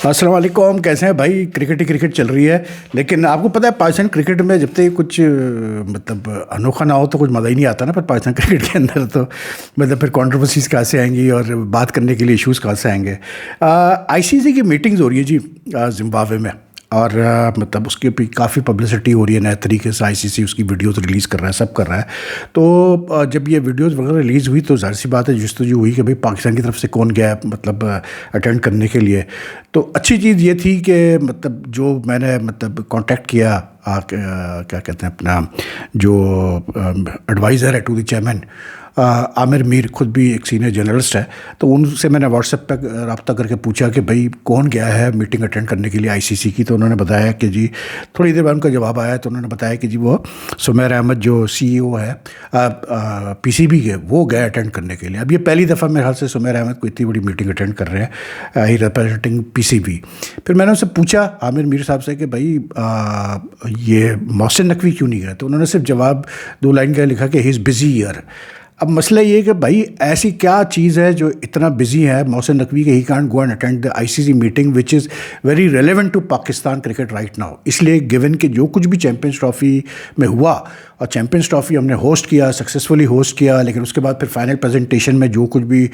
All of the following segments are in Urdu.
السلام علیکم، کیسے ہیں بھائی؟ کرکٹ ہی کرکٹ چل رہی ہے، لیکن آپ کو پتہ ہے پاکستان کرکٹ میں جب تک کچھ مطلب انوکھا نہ ہو تو کچھ مزہ ہی نہیں آتا نا. پر پاکستان کرکٹ کے اندر تو مطلب پھر کانٹروورسیز کہاں سے آئیں گی اور بات کرنے کے لیے ایشوز کہاں سے آئیں گے. آئی سی سی کی میٹنگز ہو رہی ہے جی زمبابوے میں، اور مطلب اس کے بھی کافی پبلسٹی ہو رہی ہے. نئے طریقے سے آئی سی سی اس کی ویڈیوز ریلیز کر رہا ہے، سب کر رہا ہے. تو جب یہ ویڈیوز وغیرہ ریلیز ہوئی تو ظاہر سی بات ہے جستجو ہوئی کہ بھئی پاکستان کی طرف سے کون گیا مطلب اٹینڈ کرنے کے لیے. تو اچھی چیز یہ تھی کہ مطلب جو میں نے مطلب کانٹیکٹ کیا کیا کہتے ہیں اپنا جو ایڈوائزر ہے ٹو دی چیئرمین عامر میر، خود بھی ایک سینئر جرنلسٹ ہے، تو ان سے میں نے واٹس ایپ پہ رابطہ کر کے پوچھا کہ بھائی کون گیا ہے میٹنگ اٹینڈ کرنے کے لیے آئی سی سی کی. تو انہوں نے بتایا کہ جی تھوڑی دیر بعد ان کا جواب آیا تو انہوں نے بتایا کہ جی وہ سمیر احمد جو سی ای او ہے پی سی بی کے، وہ گئے اٹینڈ کرنے کے لیے. اب یہ پہلی دفعہ میرے خیال سے سمیر احمد کو اتنی بڑی میٹنگ اٹینڈ کر رہے ہیں، ہی ریپرزینٹنگ پی سی بی. پھر میں نے ان سے پوچھا عامر میر صاحب سے کہ بھائی یہ محسن نقوی کیوں نہیں گئے؟ تو انہوں نے صرف جواب 2 لائن کا لکھا کہ ہی از بزی ایئر. اب مسئلہ یہ ہے کہ بھائی ایسی کیا چیز ہے جو اتنا بزی ہے محسن نقوی کے ہی can't go and attend the I C C meeting which is very relevant to Pakistan cricket right now. اس لیے گیون کہ جو کچھ بھی چیمپئنز ٹرافی میں ہوا، اور چیمپئنز ٹرافی ہم نے ہوسٹ کیا، سکسیزفلی ہوسٹ کیا، لیکن اس کے بعد پھر فائنل پریزنٹیشن میں جو کچھ بھی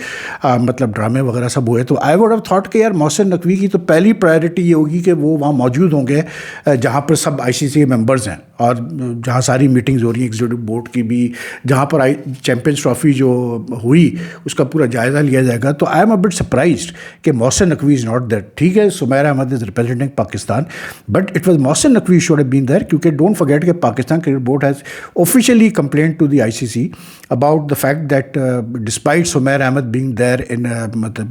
مطلب ڈرامے وغیرہ سب ہوئے، تو آئی ووڈ ہیو تھاٹ کہ یار محسن نقوی کی تو پہلی پرائرٹی یہ ہوگی کہ وہ وہاں موجود ہوں گے جہاں پر سب آئی سی سی کے ممبرز ہیں اور جہاں ساری میٹنگز ہو رہی ہیں ایگزیکٹو بورڈ کی بھی، جہاں پر چیمپئنز ٹرافی جو ہوئی اس کا پورا جائزہ لیا جائے گا. تو I am a bit surprised کہ Mohsin Naqvi is not that. ٹھیک ہے Sameer Ahmed is representing Pakistan, but it was Mohsin Naqvi should have been there, کیونکہ ڈونٹ فرگیٹ کہ Pakistan cricket board has officially complained to the ICC about the fact that despite Sumair Ahmed being there in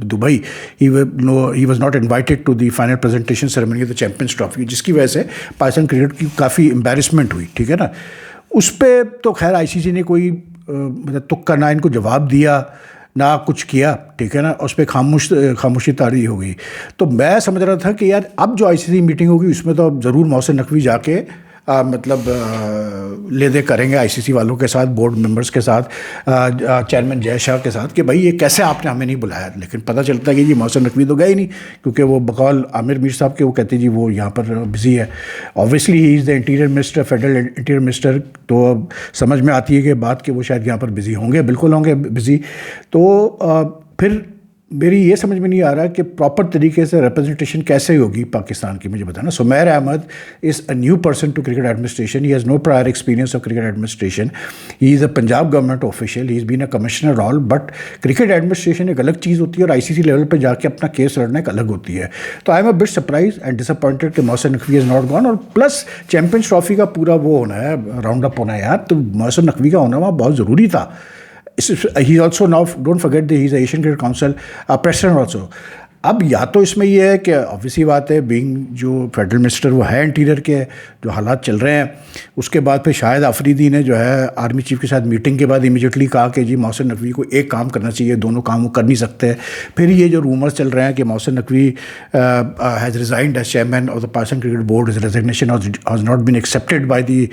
Dubai, he was not invited to the final presentation ceremony of the Champions Trophy, جس کی وجہ سے پاکستان کرکٹ کی کافی امبیرسمنٹ ہوئی. ٹھیک ہے نا. اس پہ تو خیر آئی سی سی نے کوئی مطلب تکا نہ ان کو جواب دیا نہ کچھ کیا. ٹھیک ہے نا. اس پہ خاموشی طاری ہو گئی. تو میں سمجھ رہا تھا کہ یار اب جو آئی سی سی میٹنگ ہوگی اس میں تو اب ضرور محسن نقوی جا کے مطلب لے دے کریں گے آئی سی سی والوں کے ساتھ، بورڈ ممبرس کے ساتھ، چیئرمین جے شاہ کے ساتھ کہ بھائی یہ کیسے آپ نے ہمیں نہیں بلایا. لیکن پتہ چلتا ہے کہ جی محسن نقوی تو گئے ہی نہیں، کیونکہ وہ بقول عامر میر صاحب کے وہ کہتے ہیں جی وہ یہاں پر بزی ہے. Obviously he is the interior minister, federal interior minister, تو اب سمجھ میں آتی ہے کہ بات کہ وہ شاید یہاں پر بزی ہوں گے، بالکل ہوں گے بزی. تو پھر میری یہ سمجھ میں نہیں آ رہا کہ پراپر طریقے سے ریپرزنٹیشن کیسے ہوگی پاکستان کی. مجھے بتانا. Sameer Ahmed is a new person to cricket administration. He has no prior experience of cricket administration. He is a Punjab government official. He is been a commissioner all. But cricket administration ایک الگ چیز ہوتی ہے اور آئی سی سی لیول پہ جا کے اپنا کیس لڑنا ایک الگ ہوتی ہے. تو I am a bit surprise and disappointed کہ Mohsin Naqvi is not gone. اور پلس چیمپئنز ٹرافی کا پورا وہ ہونا ہے، راؤنڈ اپ ہونا ہے یار، تو محسن نقوی کا ہونا وہاں بہت ضروری تھا. He also now, don't forget that he's the Asian Cricket Council president also. اب یا تو اس میں یہ ہے کہ obviously بات ہے بینگ جو فیڈرل منسٹر وہ ہے انٹیریئر کے، جو حالات چل رہے ہیں، اس کے بعد پھر شاہد آفریدی نے جو ہے آرمی چیف کے ساتھ میٹنگ کے بعد امیجیٹلی کہا کہ جی محسن نقوی کو ایک کام کرنا چاہیے، دونوں کام وہ کر نہیں سکتے. پھر یہ جو رومرز چل رہے ہیں کہ Mohsin Naqvi has resigned as chairman of the Pakistan cricket board. His resignation has not been accepted by the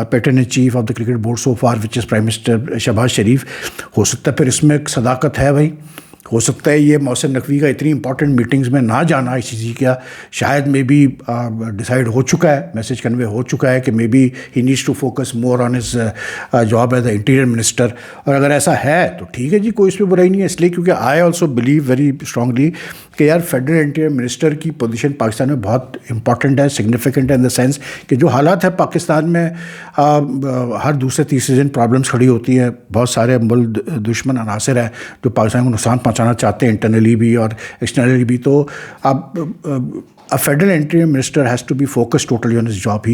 patron chief of the cricket board so for which is prime minister Shehbaz Sharif. ہو سکتا ہے پھر اس میں ایک صداقت ہے بھائی. ہو سکتا ہے یہ محسن نقوی کا اتنی امپورٹنٹ میٹنگز میں نہ جانا آئی سی سی کا شاید مے بی ڈیسائیڈ ہو چکا ہے، میسج کنوے ہو چکا ہے کہ maybe he needs to focus more on his job as a interior minister. اور اگر ایسا ہے تو ٹھیک ہے جی، کوئی اس پہ برائی نہیں ہے. اس لیے کیونکہ I also believe very strongly کہ یار فیڈرل انٹیریئر منسٹر کی پوزیشن پاکستان میں بہت امپورٹنٹ ہے، سگنیفیکنٹ ہے، ان دا سینس کہ جو حالات ہے پاکستان میں ہر دوسرے تیسرے دن پرابلمس کھڑی ہوتی ہیں. بہت سارے ملک دشمن عناصر ہیں جو پاکستان کو نقصان پہنچانا چاہتے ہیں انٹرنلی بھی اور ایکسٹرنلی بھی. تو اب a federal interior minister has to be focused totally on his job.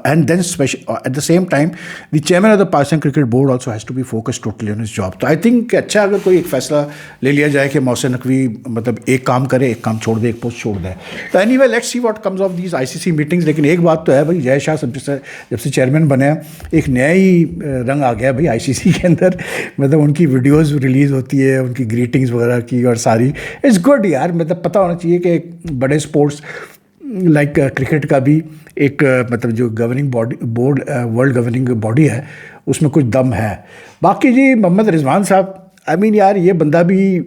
And then at the same time, the chairman of the Pakistan Cricket Board also has to be focused totally on his job. تو I think کہ اچھا اگر کوئی ایک فیصلہ لے لیا جائے کہ محسن نقوی مطلب ایک کام کرے، ایک کام چھوڑ دے، ایک پوسٹ چھوڑ دے. تو anyway let's see what comes of these I C C meetings. لیکن ایک بات تو ہے بھائی، جے شاہ جب سے چیئرمین بنے ہیں ایک نیا ہی رنگ آ گیا بھائی آئی سی سی کے اندر. مطلب ان کی ویڈیوز ریلیز ہوتی ہے، ان کی گریٹنگز وغیرہ کی، اور ساری اٹس گڈ یار. مطلب پتہ ہونا چاہیے کہ بڑے اسپورٹس لائک کرکٹ کا بھی ایک مطلب جو governing board world governing body ہے اس میں کچھ دم ہے. باقی جی محمد رضوان صاحب آئی مین یار یہ بندہ بھی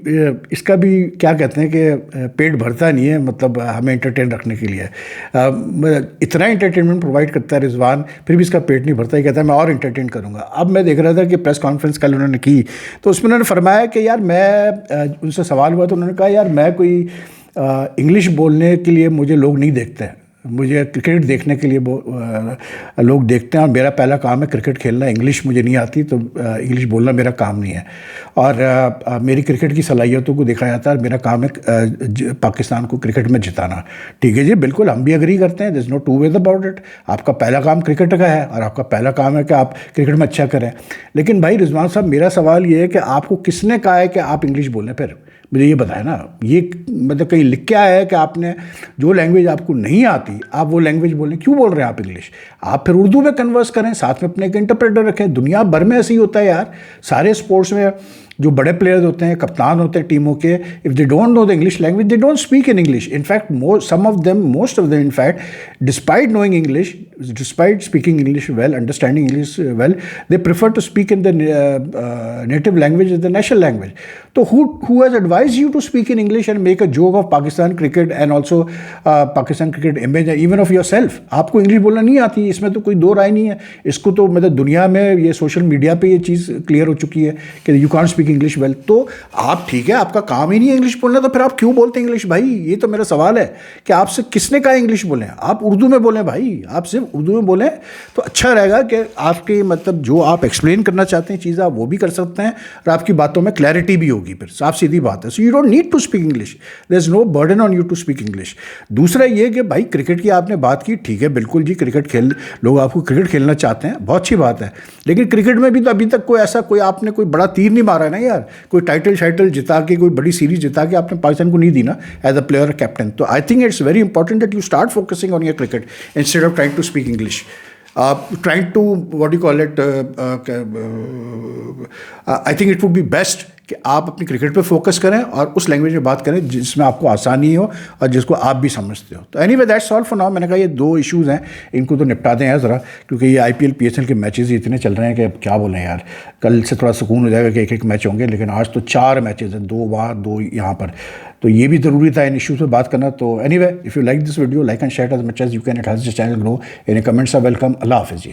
اس کا بھی کیا کہتے ہیں کہ پیٹ بھرتا نہیں ہے، مطلب ہمیں انٹرٹین رکھنے کے لیے اتنا انٹرٹینمنٹ پرووائڈ کرتا ہے رضوان، پھر بھی اس کا پیٹ نہیں بھرتا، ہی کہتا ہے میں اور انٹرٹین کروں گا۔ اب میں دیکھ رہا تھا کہ پریس کانفرنس کل انہوں نے کی، تو اس میں انہوں نے فرمایا کہ یار میں ان سے سوال ہوا تو انہوں نے کہا یار میں کوئی انگلش بولنے کے لیے مجھے لوگ نہیں دیکھتے ہیں، مجھے کرکٹ دیکھنے کے لیے لوگ دیکھتے ہیں، اور میرا پہلا کام ہے کرکٹ کھیلنا، انگلش مجھے نہیں آتی تو انگلش بولنا میرا کام نہیں ہے، اور میری کرکٹ کی صلاحیتوں کو دیکھا جاتا ہے، اور میرا کام ہے پاکستان کو کرکٹ میں جتانا۔ ٹھیک ہے جی، بالکل ہم بھی اگری کرتے ہیں، دیر is know two ways about it, آپ کا پہلا کام کرکٹ کا ہے اور آپ کا پہلا کام ہے کہ آپ کرکٹ میں اچھا کریں۔ لیکن بھائی رضوان صاحب، میرا سوال یہ ہے کہ آپ کو کس نے کہا ہے کہ آپ انگلش بولیں؟ پھر مجھے یہ بتائیں نا، یہ مطلب کہیں لکھ کے آیا ہے کہ آپ نے جو لینگویج آپ کو نہیں آتی آپ وہ لینگویج بولیں؟ کیوں بول رہے ہیں آپ انگلش؟ آپ پھر اردو میں کنورس کریں، ساتھ میں اپنے ایک انٹرپریٹر رکھیں۔ دنیا بھر میں ایسے ہی ہوتا ہے یار، سارے اسپورٹس میں جو بڑے پلیئرز ہوتے ہیں، کپتان ہوتے ہیں ٹیموں کے، if they don't know the English language they don't speak in English. In fact most of them in fact despite knowing English, despite speaking English well, understanding English well, they prefer to speak in the native language, the national language. تو who has advised you to speak in English and make a joke of Pakistan cricket and also Pakistan cricket image and even of yourself؟ آپ کو انگلش بولنا نہیں آتی، اس میں تو کوئی دو رائے نہیں ہے۔ اس کو تو مطلب دنیا میں یہ سوشل میڈیا پہ یہ چیز کلیئر ہو چکی ہے کہ you can't speak English well. تو آپ ٹھیک ہے، آپ کا کام ہی نہیں ہے انگلش بولنا، تو پھر آپ کیوں بولتے ہیں انگلش بھائی؟ یہ تو میرا سوال ہے کہ آپ سے کس نے کہا انگلش بولیں؟ آپ اردو میں بولیں بھائی، آپ صرف اردو میں بولیں تو اچھا رہے گا کہ آپ کے مطلب جو آپ ایکسپلین کرنا چاہتے ہیں چیزیں آپ وہ بھی کر سکتے ہیں، اور آپ کی باتوں میں کلیئرٹی بھی ہوگی، پھر صاف سیدھی بات ہے۔ So you don't need to speak English, there is no burden on you to speak English. دوسرا یہ کہ بھائی کرکٹ کی آپ نے بات کی، ٹھیک ہے بالکل جی، کرکٹ کھیل لوگ آپ کو کرکٹ کھیلنا چاہتے ہیں، بہت اچھی بات ہے، لیکن کرکٹ میں بھی تو ابھی تک کوئی ایسا کوئی آپ نے کوئی بڑا تیر نہیں مارا ہے نا یار، کوئی ٹائٹل جتا کے، کوئی بڑی سیریز جتا کے آپ نے پاکستان کو نہیں دی نا ایز اے پلیئر کیپٹن۔ تو I think it's very important that you start focusing on your cricket instead of trying to speak English, trying to what do you call it I think it would be best کہ آپ اپنی کرکٹ پہ فوکس کریں اور اس لینگویج میں بات کریں جس میں آپ کو آسانی ہو اور جس کو آپ بھی سمجھتے ہو۔ تو any way that's all for now. میں نے کہا یہ دو ایشوز ہیں، ان کو تو نپٹا دیں یار ذرا، کیونکہ یہ IPL PSL کے میچز ہی اتنے چل رہے ہیں کہ اب کیا بولیں یار، کل سے تھوڑا سکون ہو جائے گا کہ ایک میچ ہوں گے، لیکن آج تو 4 میچز ہیں، 2 وہاں 2 یہاں پر، تو یہ بھی ضروری تھا ان ایشوز پہ بات کرنا۔ تو anyway if you like this video, like and share as much as you can, it helps this channel grow, any comments are welcome. اللہ حافظ جی۔